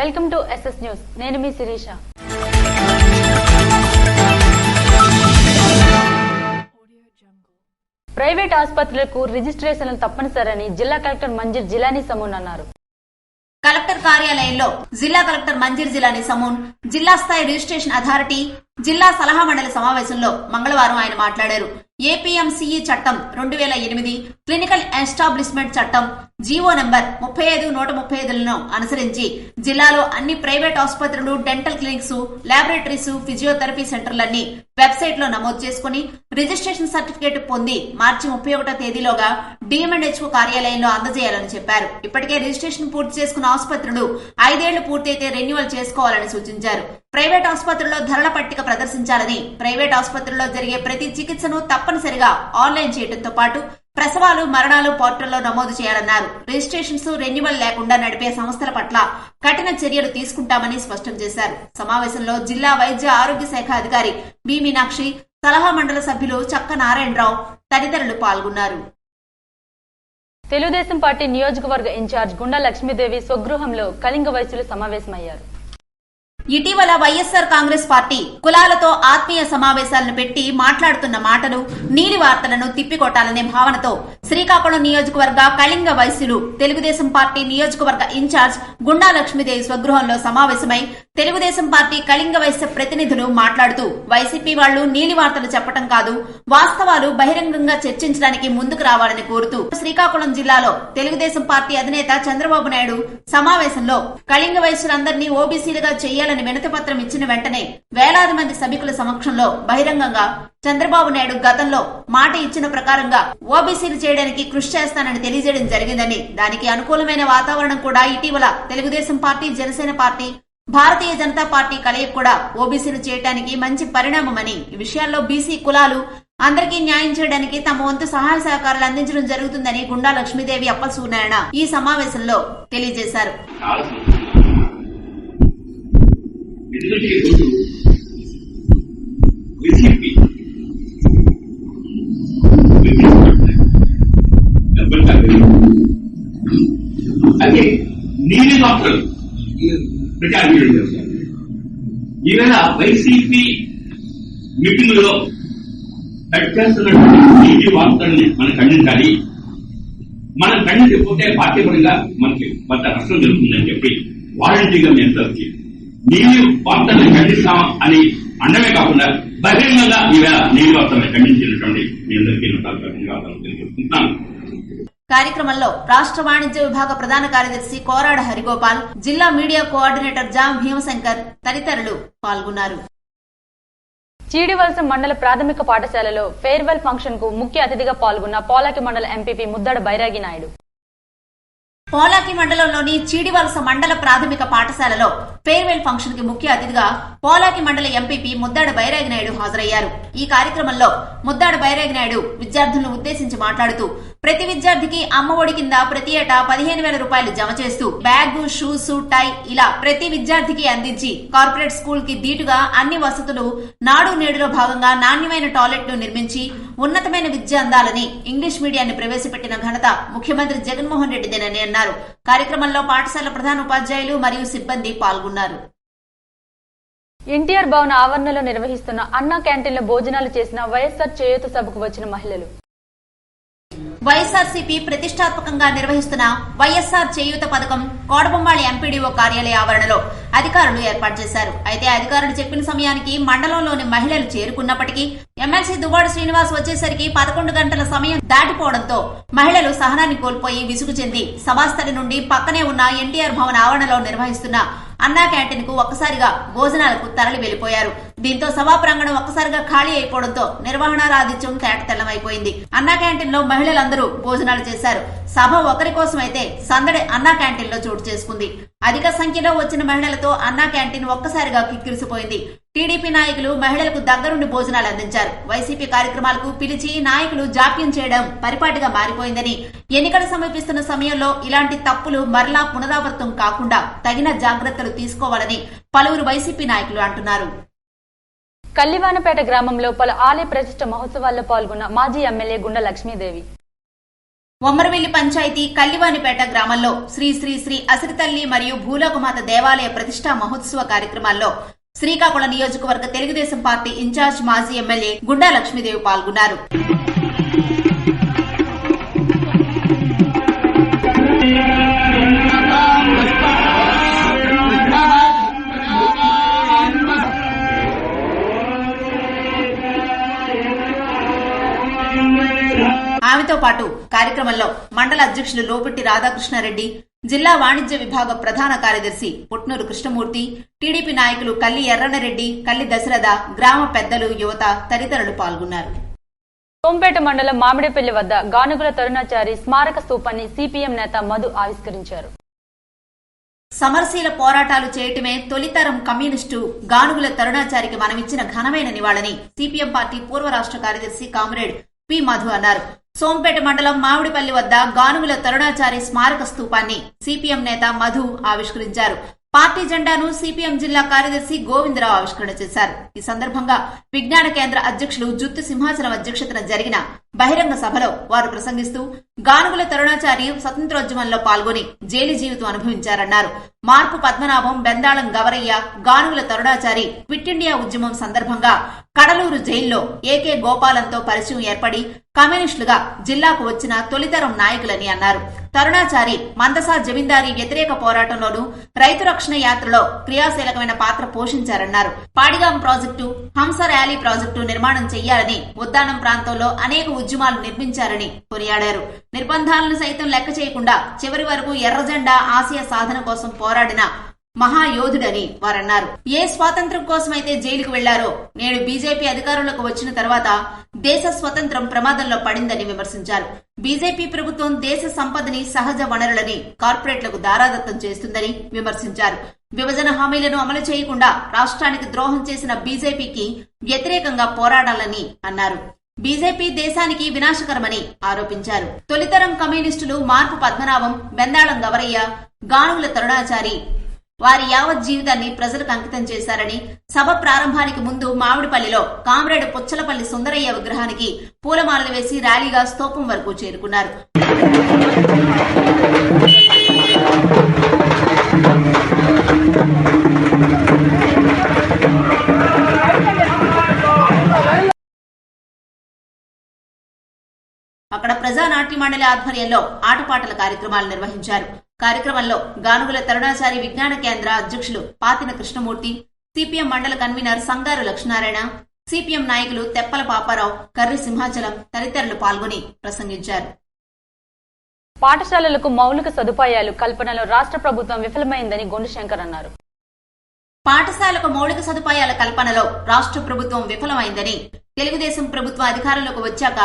Welcome to SS news. నేను మీ Sirisha. Private ఆసుపత్రులకు రిజిస్ట్రేషన్లు తప్పనిసరని జిల్లా కలెక్టర్ మంజీర్ జిలానీ సమూన్ అన్నారు. కలెక్టర్ కార్యాలయంలో జిల్లా కలెక్టర్ మంజీర్ జిలానీ సమూన్, జిల్లా స్థాయి రిజిస్ట్రేషన్ అథారిటీ, జిల్లా సలహా మండలి సమావేశంలో మంగళవారం ఆయన మాట్లాడారు. ఏపీఎంసీఈ చట్టం 2008, క్లినికల్ ఎస్టాబ్లిష్మెంట్ చట్టం జీవో నంబర్ 35/135లను అనుసరించి జిల్లాలో అన్ని ప్రైవేట్ ఆసుపత్రులు, డెంటల్ క్లినిక్స్, ల్యాబొరేటరీస్, ఫిజియోథెరపీ సెంటర్లన్నీ వెబ్సైట్ లో నమోదు చేసుకుని రిజిస్ట్రేషన్ సర్టిఫికేట్ పొంది మార్చి 31వ తేదీలోగా డిఎంఎండ్హెచ్ఓ కార్యాలయంలో అందజేయాలని చెప్పారు. ఇప్పటికే రిజిస్ట్రేషన్ పూర్తి చేసుకున్న ఆసుపత్రులు 5 ఏళ్లు పూర్తయితే రెన్యువల్ చేసుకోవాలని సూచించారు. ప్రైవేట్ ఆసుపత్రుల్లో ధరల పట్టిక ప్రదర్శించాలని, ప్రైవేట్ ఆసుపత్రుల్లో జరిగే ప్రతి చికిత్సను తప్పనిసరిగా ఆన్లైన్ చేయడంతో పాటు ప్రసవాలు, మరణాలు పోర్టల్లో నమోదు చేయాలన్నారు. రిజిస్ట్రేషన్స్, రెన్యువల్ లేకుండా నడిపే సంస్థల పట్ల కఠిన చర్యలు తీసుకుంటామని స్పష్టం చేశారు. సమావేశంలో జిల్లా వైద్య ఆరోగ్య శాఖ అధికారి బి మీనాక్షి, సలహా మండలి సభ్యులు చక్క నారాయణరావు తదితరులు పాల్గొన్నారు. తెలుగుదేశం పార్టీ నియోజకవర్గ ఇన్ఛార్జ్ గుండా లక్ష్మీదేవి స్వగృహంలో కళింగ వయసులు సమావేశమయ్యారు. ఇటీవల వైఎస్సార్ కాంగ్రెస్ పార్టీ కులాలతో ఆత్మీయ సమావేశాలను పెట్టి మాట్లాడుతున్న మాటలు, నీలి వార్తలను తిప్పికొట్టాలనే భావనతో శ్రీకాకుళం నియోజకవర్గ కళింగ వైశ్యులు తెలుగుదేశం పార్టీ నియోజకవర్గ ఇన్ఛార్జ్ గుండా లక్ష్మీదేవి స్వగృహంలో సమావేశమై తెలుగుదేశం పార్టీ కళింగ వైశ్య ప్రతినిధులు మాట్లాడుతూ వైసీపీ వాళ్లు నీలి వార్తలు చెప్పడం కాదు, వాస్తవాలు బహిరంగంగా చర్చించడానికి ముందుకు రావాలని కోరుతూ శ్రీకాకుళం జిల్లాలో తెలుగుదేశం పార్టీ అధినేత చంద్రబాబు నాయుడు సమావేశంలో కళింగ వైశ్యులందరినీ ఓబీసీలుగా చేయాలని వినతి పత్రం ఇచ్చిన వెంటనే వేలాది మంది సభికుల సమక్షంలో బహిరంగంగా చంద్రబాబు నాయుడు గతంలో మాట ఇచ్చిన ప్రకారంగా ఓబీసీలు చేయడానికి కృషి చేస్తానని తెలియజేయడం జరిగిందని, దానికి అనుకూలమైన వాతావరణం కూడా ఇటీవల Telugu Desam party, Janasena party, Bharatiya Janata party కలయిక కూడా ఓబీసీలు చేయడానికి మంచి పరిణామమని, ఈ విషయాల్లో బీసీ కులాలు అందరికీ న్యాయం చేయడానికి తమ వంతు సహాయ సహకారాలు అందించడం జరుగుతుందని గుండా లక్ష్మీదేవి అప్పలసూనారాయణ ఈ సమావేశంలో తెలియజేశారు. అయితే నీలి వార్తలు ప్రచారం చేయడం జరుగుతుంది. ఈవేళ వైసీపీ మీటింగ్ లో చేస్తున్నటువంటి నీలి వార్తల్ని మనం ఖండించాలి. మనం ఖండించకపోతే పార్టీపరంగా మనకి కొంత నష్టం జరుగుతుందని చెప్పి వాలంటీర్గా మేము వచ్చి నీలి వార్తల్ని ఖండిస్తాం అని అనడమే కాకుండా బహిరంగంగా ఈవేళ నీలి వార్తల్ని ఖండించినటువంటి మీ అందరికీ ధన్యవాదాలు తెలియజేస్తున్నాను. కార్యక్రమంలో రాష్ట్ర వాణిజ్య విభాగ ప్రధాన కార్యదర్శి కోరాడ హరిగోపాల్, జిల్లా మీడియా కోఆర్డినేటర్ జాం భీమశంకర్ తదితరులు పాల్గొన్నారు. చీడివలస మండల ప్రాథమిక పాఠశాలలో ఫేర్వెల్ ఫంక్షన్ కు ముఖ్య అతిథిగా పాల్గొన్న పోలాకి మండల ఎంపీపీ ముద్దాడ బైరాగి నాయుడు. పోలాకి మండలంలోని చీడివలస మండల ప్రాథమిక పాఠశాలలో ఫేర్వెల్ ఫంక్షన్ కి ముఖ్య అతిథిగా పోలాకి మండల ఎంపీపీ ముద్దాడ బైరాగి నాయుడు హాజరయ్యారు. ఈ కార్యక్రమంలో ముద్దాడ బైరాగి నాయుడు విద్యార్థులను ఉద్దేశించి మాట్లాడుతూ ప్రతి విద్యార్థికి అమ్మఒడి కింద ప్రతి ఏటా 15,000 రూపాయలు జమ చేస్తూ బ్యాగ్, షూస్, టై ఇలా ప్రతి విద్యార్థికి అందించి కార్పొరేట్ స్కూల్ కి దీటుగా అన్ని వసతులు, నాడు నేడులో భాగంగా నాణ్యమైన టాయిలెట్ ను నిర్మించి ఉన్నతమైన విద్య అందాలని ఇంగ్లీష్ మీడియాన్ని ప్రవేశపెట్టిన ఘనత ముఖ్యమంత్రి జగన్మోహన్ రెడ్డిదేనని అన్నారు. కార్యక్రమంలో పాఠశాల ప్రధాన ఉపాధ్యాయులు మరియు సిబ్బంది పాల్గొన్నారు. ఎన్టీఆర్ భవన్ ఆవరణలో నిర్వహిస్తున్న అన్నా క్యాంటీన్లో భోజనాలు చేసిన వైఎస్ఆర్ చేయూత సభకు వచ్చిన మహిళలు. వైఎస్ఆర్సీపీ ప్రతిష్టాత్మకంగా నిర్వహిస్తున్న వైఎస్ఆర్ చేయూత పథకం కోడబొమ్మాళి ఎంపీడీఓ కార్యాలయ ఆవరణలో అధికారులు ఏర్పాటు చేశారు. అయితే అధికారులు చెప్పిన సమయానికి మండలంలోని మహిళలు చేరుకున్నప్పటికీ ఎమ్మెల్సీ దువ్వాడ శ్రీనివాస్ వచ్చేసరికి 11 గంటల సమయం దాటిపోవడంతో మహిళలు సహనాన్ని కోల్పోయి విసుగు చెంది సభాస్థలి నుండి పక్కనే ఉన్న ఎన్టీఆర్ భవన్ ఆవరణలో నిర్వహిస్తున్న అన్నా క్యాంటీన్ కు ఒక్కసారిగా భోజనాలకు తరలి వెళ్లిపోయారు. దీంతో సభా ప్రాంగణం ఒక్కసారిగా ఖాళీ అయిపోవడంతో నిర్వహణ రాధిత్యం తేటతెల్లమైపోయింది. అన్నా క్యాంటీన్ లో మహిళలందరూ భోజనాలు చేశారు. సభ ఒకరి కోసం అయితే సందడి అన్నా క్యాంటీన్ లో చోటు చేసుకుంది. అధిక సంఖ్యలో వచ్చిన మహిళలతో అన్నా క్యాంటీన్ ఒక్కసారిగా కిక్కిరిసిపోయింది. టీడీపీ నాయకులు మహిళలకు దగ్గరుండి భోజనాలు అందించారు. వైసీపీ కార్యక్రమాలకు పిలిచి నాయకులు జాప్యం చేయడం పరిపాటిగా మారిపోయిందని, ఎన్నికలు సమీపిస్తున్న సమయంలో ఇలాంటి తప్పులు మరలా పునరావృతం కాకుండా తగిన జాగ్రత్తలు తీసుకోవాలని పలువురు వైసీపీ నాయకులు అంటున్నారు. కల్లివానపేట గ్రామంలో పలు ఆలయ ప్రతిష్ఠ మహోత్సవాల్లో పాల్గొన్న మాజీ ఎమ్మెల్యే గుండా లక్ష్మీదేవి. ఒమ్మరవెల్లి పంచాయతీ కల్లివానిపేట గ్రామంలో శ్రీ శ్రీ శ్రీ అసిరితల్లి మరియు భూలోకమాత దేవాలయ ప్రతిష్టా మహోత్సవ కార్యక్రమాల్లో శ్రీకాకుళం నియోజకవర్గ తెలుగుదేశం పార్టీ ఇన్ఛార్జ్ మాజీ ఎమ్మెల్యే గుండా లక్ష్మీదేవి పాల్గొన్నారు. ఆమెతో పాటు కార్యక్రమంలో మండల అధ్యక్షులు లోపిట్టి రాధాకృష్ణారెడ్డి, జిల్లా వాణిజ్య విభాగ ప్రధాన కార్యదర్శి పుట్నూరు కృష్ణమూర్తి, టీడీపీ నాయకులు కల్లి ఎర్రన్నరెడ్డి, కల్లి దశరథ, గ్రామ పెద్దలు, యువత తదితరులు పాల్గొన్నారు. సోంపేట మండలం మామిడిపల్లి వద్ద గానుగుల తరుణాచారి స్మారక స్తూపాన్ని సిపిఎం నేత మధు ఆవిష్కరించారు. సమరశీల పోరాటాలు చేయటమే తొలితరం కమ్యూనిస్టు గానుగుల తరుణాచారికి మనమిచ్చిన ఘనమైన నివాళని సిపిఎం పార్టీ పూర్వ రాష్ట్ర కార్యదర్శి కామ్రేడ్ పి మధు అన్నారు. సోంపేట మండలం మామిడిపల్లి వద్ద గానుగుల తరుణాచారి స్మారక స్తూపాన్ని సిపిఎం నేత మధు ఆవిష్కరించారు. పార్టీ జెండాను సిపిఎం జిల్లా కార్యదర్శి గోవిందరావు ఆవిష్కరణ చేశారు. ఈ సందర్భంగా విజ్ఞాన కేంద్ర అధ్యక్షులు జుత్తు సింహాచలం అధ్యక్షతన జరిగిన బహిరంగ సభలో వారు ప్రసంగిస్తూ గానుగుల తరుణాచారి స్వతంత్రోద్యమంలో పాల్గొని జైలు జీవితం అనుభవించారన్నారు. మార్పు పద్మనాభం, బెందాళం గవరయ్య, గానుగుల తరుణాచారి క్విట్ ఇండియా ఉద్యమం సందర్భంగా కడలూరు జైల్లో ఏకే గోపాలంతో పరిచయం ఏర్పడి కమ్యూనిస్టులుగా జిల్లాకు వచ్చిన తొలితరం నాయకులని అన్నారు. తరుణాచారి మందసా జమీందారీ వ్యతిరేక పోరాటంలోనూ రైతు రక్షణ యాత్రలో క్రియాశీలకమైన పాత్ర పోషించారన్నారు. పాడిగాం ప్రాజెక్టు, హంస ర్యాలీ ప్రాజెక్టు నిర్మాణం చెయ్యాలని ఉద్దానం ప్రాంతంలో అనేక ఉద్యమాలు నిర్మించారని కొనియాడారు. నిర్బంధాలను సైతం లెక్క చేయకుండా చివరి వరకు ఎర్రజెండా ఆశయ సాధన కోసం పోరాడిన మహాయోధుడని వారన్నారు. ఏ స్వాతంత్ర్యం కోసమైతే జైలుకు వెళ్లారో నేడు బీజేపీ అధికారంలోకి వచ్చిన తర్వాత దేశ స్వతంత్రం ప్రమాదంలో పడిందని విమర్శించారు. బీజేపీ ప్రభుత్వం దేశ సంపదని, సహజ వనరులని కార్పొరేట్లకు దారాదత్తం చేస్తుందని విమర్శించారు. విభజన హామీలను అమలు చేయకుండా రాష్ట్రానికి ద్రోహం చేసిన బీజేపీకి వ్యతిరేకంగా పోరాడాలని అన్నారు. బీజేపీ దేశానికి వినాశకరమని ఆరోపించారు. తొలితరం కమ్యూనిస్టులు మార్పు పద్మనాభం, బెందాళం గవరయ్య, గానుగుల తరుణాచారి వారి యావత్ జీవితాన్ని ప్రజలకు అంకితం చేశారని, సభ ప్రారంభానికి ముందు మామిడిపల్లిలో కామ్రేడ్ పుచ్చలపల్లి సుందరయ్య విగ్రహానికి పూలమాలలు వేసి ర్యాలీగా స్తూపం వరకు చేరుకున్నారు. అక్కడ ప్రజానాట్య మండలి ఆధ్వర్యంలో ఆటపాటల కార్యక్రమాలు నిర్వహించారు. కార్యక్రమంలో గానుగుల తరుణాచారి విజ్ఞాన కేంద్ర అధ్యక్షులు పాతిన కృష్ణమూర్తి, సిపిఎం మండల కన్వీనర్ సంగారు లక్ష్మీనారాయణ, సిపిఎం నాయకులు తెప్పల పాపారావు, కర్రి సింహాచలం తదితరులు పాల్గొని ప్రసంగించారు. పాఠశాలలకు మౌలిక సదుపాయాలు కల్పనలో రాష్ట్ర ప్రభుత్వం విఫలమైందని గొండు శంకర్ అన్నారు. పాఠశాలకు మౌలిక సదుపాయాల కల్పనలో రాష్ట్ర ప్రభుత్వం విఫలమైందని, తెలుగుదేశం ప్రభుత్వం అధికారంలోకి వచ్చాక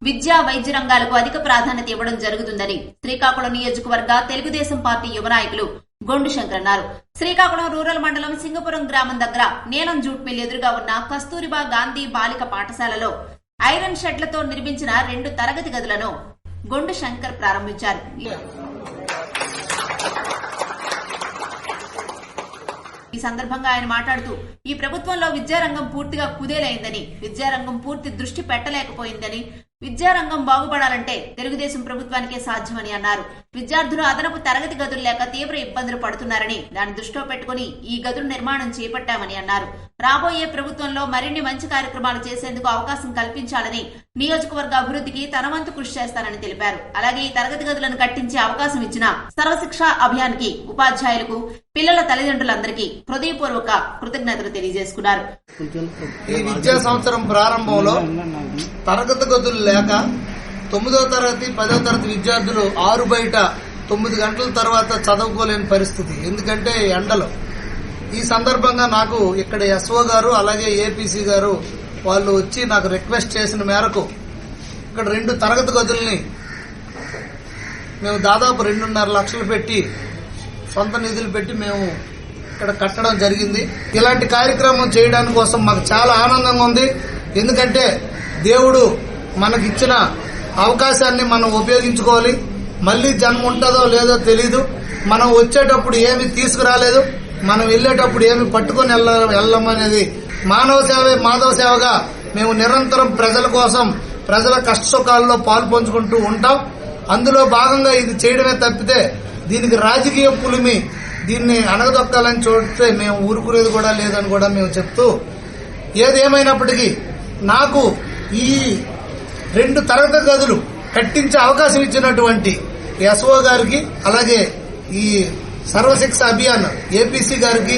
విద్యా, వైద్య రంగాలకు అధిక ప్రాధాన్యత ఇవ్వడం జరుగుతుందని శ్రీకాకుళం నియోజకవర్గ తెలుగుదేశం పార్టీ యువ నాయకులు గొండు శంకర్ అన్నారు. శ్రీకాకుళం రూరల్ మండలం సింగపురం గ్రామం దగ్గర నీలం జూట్ మిల్ ఎదురుగా ఉన్న కస్తూరిబా గాంధీ బాలిక పాఠశాలలో ఐరన్ షెడ్లతో నిర్మించిన 2 తరగతి గదులను గొండు శంకర్ ప్రారంభించారు. ఈ సందర్భంగా ఆయన మాట్లాడుతూ ఈ ప్రభుత్వంలో విద్యారంగం పూర్తిగా కుదేలైందని, విద్యారంగం పూర్తి దృష్టి పెట్టలేకపోయిందని, విద్యారంగం బాగుపడాలంటే తెలుగుదేశం ప్రభుత్వానికే సాధ్యమని అన్నారు. విద్యార్థులు అదనపు తరగతి గదులు లేక తీవ్ర ఇబ్బందులు పడుతున్నారని, దాన్ని దృష్టిలో పెట్టుకుని ఈ గదుల నిర్మాణం చేపట్టామని అన్నారు. రాబోయే ప్రభుత్వంలో మరిన్ని మంచి కార్యక్రమాలు చేసేందుకు అవకాశం కల్పించాలని, నియోజకవర్గ అభివృద్ధికి తన వంతు కృషి చేస్తానని తెలిపారు. అలాగే ఈ తరగతి గదులను కట్టించే అవకాశం ఇచ్చిన సర్వశిక్ష అభియాన్ కి, ఉపాధ్యాయులకు, పిల్లల తల్లిదండ్రులందరికీ హృదయపూర్వక కృతజ్ఞతలు తెలియజేసుకున్నారు. ఈ విద్యా సంవత్సరం ప్రారంభంలో తరగతి గదులు లేక 9వ తరగతి 10వ తరగతి విద్యార్థులు 6 బయట 9 గంటల తర్వాత చదువుకోలేని పరిస్థితి, ఎందుకంటే ఎండలు. ఈ సందర్భంగా నాకు ఇక్కడ ఎస్ఓ గారు అలాగే ఏపీసీ గారు వాళ్ళు వచ్చి నాకు రిక్వెస్ట్ చేసిన మేరకు ఇక్కడ 2 తరగతి గదుల్ని మేము దాదాపు 2.5 లక్షలు పెట్టి, సొంత నిధులు పెట్టి మేము ఇక్కడ కట్టడం జరిగింది. ఇలాంటి కార్యక్రమం చేయడానికి కోసం మాకు చాలా ఆనందంగా ఉంది. ఎందుకంటే దేవుడు మనకిచ్చిన అవకాశాన్ని మనం ఉపయోగించుకోవాలి. మళ్లీ జన్మ ఉంటుందో లేదో తెలీదు. మనం వచ్చేటప్పుడు ఏమి తీసుకురాలేదు, మనం వెళ్లేటప్పుడు ఏమి పట్టుకుని వెళ్ళమనేది మానవ సేవే మాధవ సేవగా మేము నిరంతరం ప్రజల కోసం, ప్రజల కష్ట సుఖాల్లో పాలు పంచుకుంటూ ఉంటాం. అందులో భాగంగా ఇది చేయడమే తప్పితే దీనికి రాజకీయ పులిమి దీన్ని అణగదొక్కాలని చూస్తే మేము ఊరుకునేది కూడా లేదని కూడా మేము చెప్తూ, ఏదేమైనప్పటికీ నాకు ఈ 2 తరగతి గదులు కట్టించే అవకాశం ఇచ్చినటువంటి ఎస్ఓ గారికి, అలాగే ఈ సర్వశిక్ష అభియాన్ ఏపీసీ గారికి,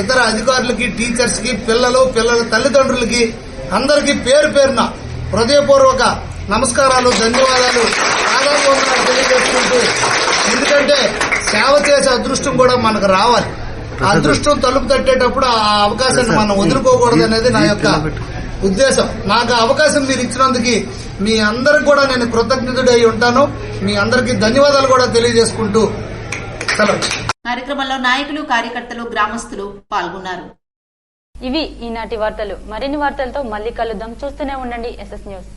ఇతర అధికారులకి, టీచర్స్ కి, పిల్లల తల్లిదండ్రులకి అందరికీ పేరు పేరున హృదయపూర్వక నమస్కారాలు, ధన్యవాదాలు, ఆదాబంధనాలు తెలియజేసుకుంటూ, ఎందుకంటే సేవ చేసే అదృష్టం కూడా మనకు రావాలి. ఆ అదృష్టం తలుపు తట్టేటప్పుడు ఆ అవకాశాన్ని మనం వదులుకోకూడదు అనేది నా యొక్క ఉద్దేశం. నాకు ఆ అవకాశం మీరు ఇచ్చినందుకు మీ అందరికి కూడా నేను కృతజ్ఞతుడై ఉంటాను. మీ అందరికీ ధన్యవాదాలు కూడా తెలియజేసుకుంటూ సెలవు. కార్యక్రమంలో నాయకులు, కార్యకర్తలు, గ్రామస్తులు పాల్గొన్నారు. ఇవి ఈనాటి వార్తలు. మరిన్ని వార్తలతో మళ్ళీ కలుద్దాం. చూస్తూనే ఉండండి SS న్యూస్.